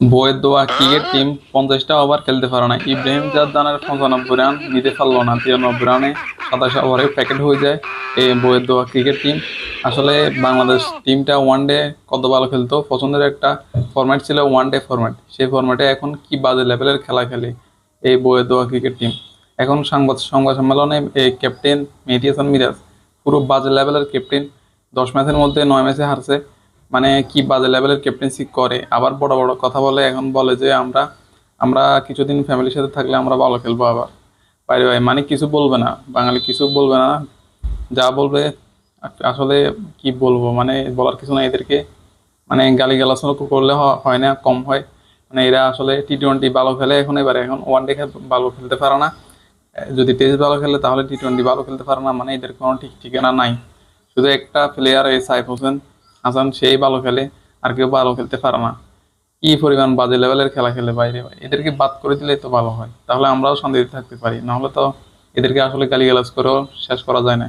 বইয়ের দোয়া cricket team 50টা over খেলতে পারে না। ইব্রাহিম জাদদানের 95 রান নিতে পারলো না, 93 রানে 27 ওভারে প্যাকেট হয়ে যায় এই বইয়ের দোয়া ক্রিকেট টিম। আসলে বাংলাদেশ টিমটা ওয়ানডে কত ভালো খেলতো, পছন্দের একটা ফরম্যাট ছিল ওয়ানডে ফরম্যাট। সেই ফরম্যাটে এখন কি বাজে লেভেলের খেলা খেলে এই বইয়ের দোয়া ক্রিকেট টিম। এখন সংবাদ সম্মেলনে এই ক্যাপ্টেন মেহেদী হাসান মিরাজ পুরো বাজে লেভেলের ক্যাপ্টেন। 10 ম্যাচের মধ্যে 9 ম্যাচে হারছে। মানে কি বাজে লেভেলের ক্যাপ্টেন্সি করে, আবার বড় বড় কথা বলে। এখন বলে যে আমরা আমরা কিছুদিন ফ্যামিলির সাথে থাকলে আমরা ভালো খেলবো। আবার বাইরে ভাই মানে কিছু বলবে না, বাঙালি কিছু বলবে না, যা বলবে আসলে কি বলবো, মানে বলার কিছু না এদেরকে। মানে গালিগালাজ করলে হয় না, কম হয়। মানে এরা আসলে টি-20 ভালো খেলে, এখন ওয়ানডে ভালো খেলতে পারে না। যদি টেস্ট ভালো খেলে তাহলে টি-20 ভালো খেলতে পারে না। মানে এদের কোনো ঠিক ঠিকানা নাই। শুধু একটা প্লেয়ার এই সাইফ হোসেন হাসান, সেই ভালো খেলে, আর কেউ ভালো খেলতে পারে না। কি পরিমাণ বাজে লেভেলের খেলা খেলে বাইরে ভাই, এদেরকে বাদ করে দিলে তো ভালো হয়, তাহলে আমরাও শান্তিতে থাকতে পারি। নাহলে তো এদেরকে আসলে গালিগালাজ করেও শেষ করা যায় না।